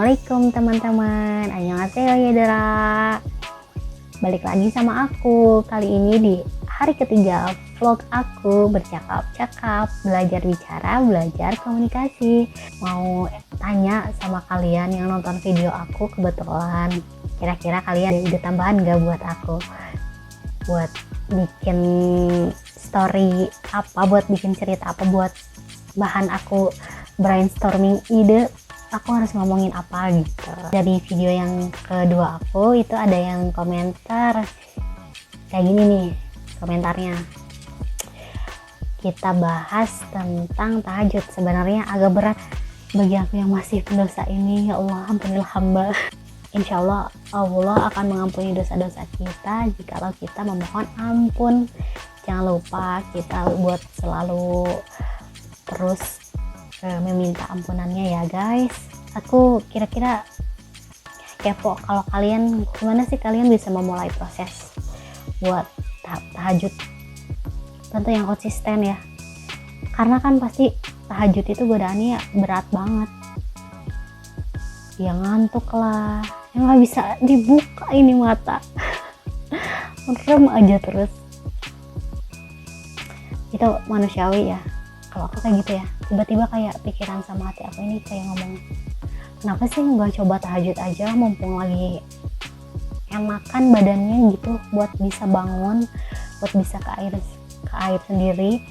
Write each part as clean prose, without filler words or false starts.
Assalamualaikum teman-teman. Annyeonghaseyo ya Dara. Balik lagi sama aku. Kali ini di hari ketiga vlog aku bercakap-cakap, belajar bicara, belajar komunikasi. Mau tanya sama kalian yang nonton video aku kebetulan, kira-kira kalian ada ide tambahan gak buat aku? Buat bikin story apa, buat bikin cerita apa, buat bahan aku brainstorming ide aku harus ngomongin apa gitu. Dari video yang kedua aku itu ada yang komentar kayak gini nih komentarnya, kita bahas tentang tahajud. Sebenarnya agak berat bagi aku yang masih pendosa ini. Ya Allah, ampunilah hamba. Insya Allah Allah akan mengampuni dosa-dosa kita jikalau kita memohon ampun. Jangan lupa kita buat selalu terus meminta ampunannya ya guys. Aku kira-kira kepo kalau kalian gimana sih kalian bisa memulai proses buat tahajud. Tentu yang konsisten ya, karena kan pasti tahajud itu godaannya berat banget, yang ngantuk lah, yang nggak bisa dibuka ini mata merem aja terus. Itu manusiawi ya, kalau aku kayak gitu ya, tiba-tiba kayak pikiran sama hati aku ini kayak ngomong, kenapa sih nggak coba tahajud aja mumpung lagi enakan badannya gitu, buat bisa bangun, buat bisa ke air sendiri,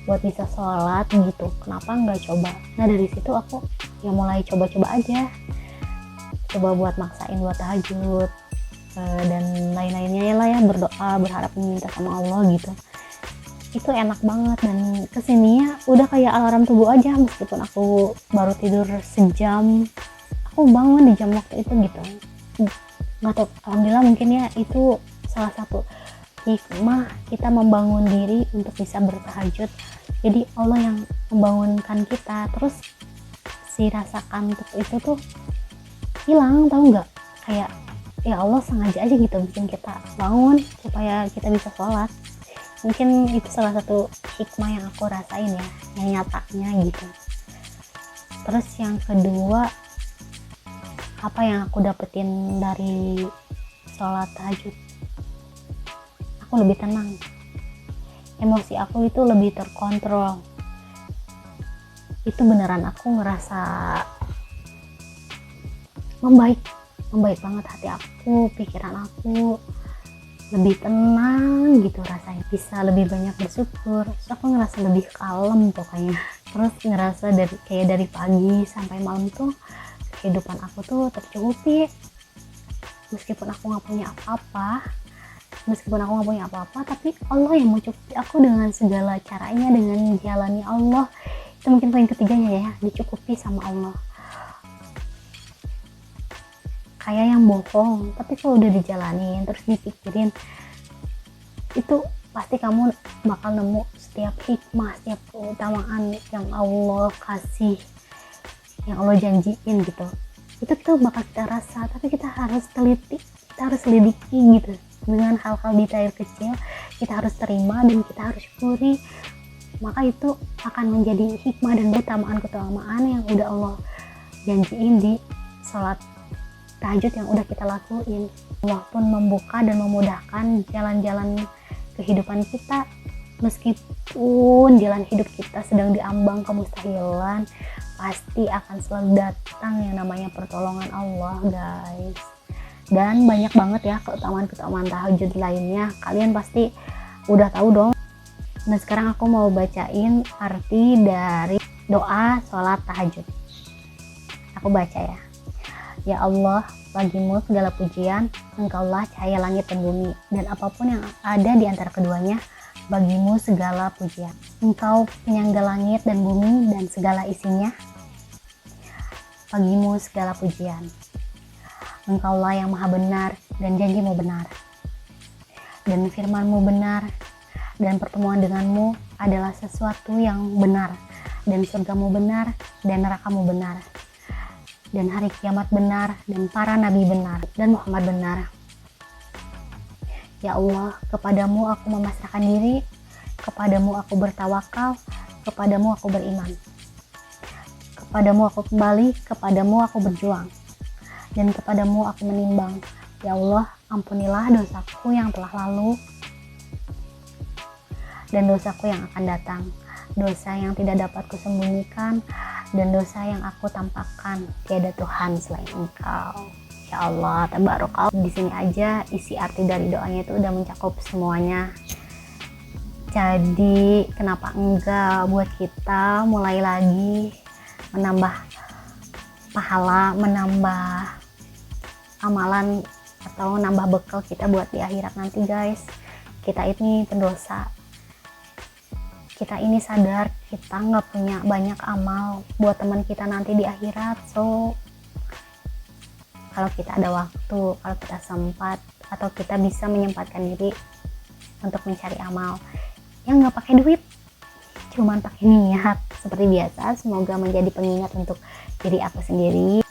buat bisa sholat gitu. Kenapa nggak coba? Nah dari situ aku ya mulai coba-coba aja, coba buat maksain buat tahajud dan lain-lainnya lah ya, berdoa, berharap meminta sama Allah gitu. Itu enak banget, dan kesininya udah kayak alarm tubuh aja. Meskipun aku baru tidur sejam, aku bangun di jam waktu itu gitu. Nggak tahu, alhamdulillah mungkin ya itu salah satu hikmah kita membangun diri untuk bisa bertahajud. Jadi Allah yang membangunkan kita, terus si rasa kantuk itu tuh hilang, tahu nggak? Kayak ya Allah sengaja aja gitu bikin kita bangun supaya kita bisa sholat. Mungkin itu salah satu hikmah yang aku rasain ya, yang nyatanya gitu. Terus yang kedua, apa yang aku dapetin dari sholat tahajud? Aku lebih tenang, emosi aku itu lebih terkontrol. Itu beneran aku ngerasa membaik banget hati aku, pikiran aku lebih tenang gitu rasanya, bisa lebih banyak bersyukur. Terus aku ngerasa lebih kalem pokoknya. Terus ngerasa dari pagi sampai malam tuh kehidupan aku tuh tercukupi, meskipun aku nggak punya apa-apa, tapi Allah yang mencukupi aku dengan segala caranya, dengan jalani Allah. Itu mungkin poin ketiganya ya, dicukupi sama Allah. Kayak yang bohong, tapi kalau udah dijalanin terus dipikirin, itu pasti kamu bakal nemu setiap hikmah, setiap keutamaan yang Allah kasih, yang Allah janjiin gitu. Itu tuh bakal kita rasa, tapi kita harus teliti, kita harus selidiki gitu. Dengan hal-hal detail kecil kita harus terima dan kita harus syukuri. Maka itu akan menjadi hikmah dan keutamaan yang udah Allah janjiin di sholat tahajud yang udah kita lakuin. Allah pun membuka dan memudahkan jalan-jalan kehidupan kita. Meskipun jalan hidup kita sedang diambang kemustahilan, pasti akan selalu datang yang namanya pertolongan Allah guys. Dan banyak banget ya keutamaan tahajud lainnya, kalian pasti udah tahu dong. Nah sekarang aku mau bacain arti dari doa sholat tahajud. Aku baca ya. Ya Allah, bagimu segala pujian, Engkaulah cahaya langit dan bumi, dan apapun yang ada di antara keduanya, bagimu segala pujian. Engkau penyangga langit dan bumi dan segala isinya, bagimu segala pujian. Engkaulah yang maha benar dan janjimu benar, dan firmanmu benar, dan pertemuan denganmu adalah sesuatu yang benar, dan surgamu benar, dan nerakamu benar, dan hari kiamat benar, dan para nabi benar, dan Muhammad benar. Ya Allah, kepadamu aku memasrahkan diri, kepadamu aku bertawakal, kepadamu aku beriman, Kepadamu aku kembali, kepadamu aku berjuang, dan kepadamu aku menimbang. Ya Allah, ampunilah dosaku yang telah lalu dan dosaku yang akan datang, dosa yang tidak dapat kusembunyikan dan dosa yang aku tampakkan. Tiada Tuhan selain Engkau. Ya Allah, tabarokal. Di sini aja isi arti dari doanya itu udah mencakup semuanya. Jadi kenapa enggak buat kita mulai lagi menambah pahala, menambah amalan, atau nambah bekal kita buat di akhirat nanti guys. Kita ini pendosa, kita ini sadar kita nggak punya banyak amal buat teman kita nanti di akhirat. So kalau kita ada waktu, kalau kita sempat, atau kita bisa menyempatkan diri untuk mencari amal yang nggak pakai duit, cuman pakai niat seperti biasa, semoga menjadi pengingat untuk diri aku sendiri,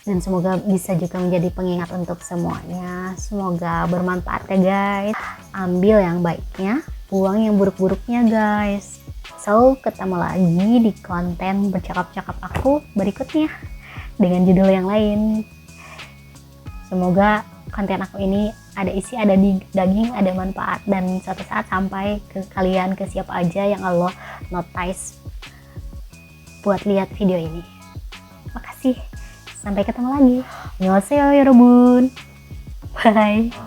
dan semoga bisa juga menjadi pengingat untuk semuanya. Semoga bermanfaat ya guys. Ambil yang baiknya, buang yang buruk-buruknya guys. So ketemu lagi di konten bercakap-cakap aku berikutnya dengan judul yang lain. Semoga konten aku ini ada isi, ada di daging, ada manfaat, dan suatu saat sampai ke kalian, ke siapa aja yang Allah notice buat lihat video ini. Makasih. Sampai ketemu lagi. Annyeonghaseyo yorobun. Bye.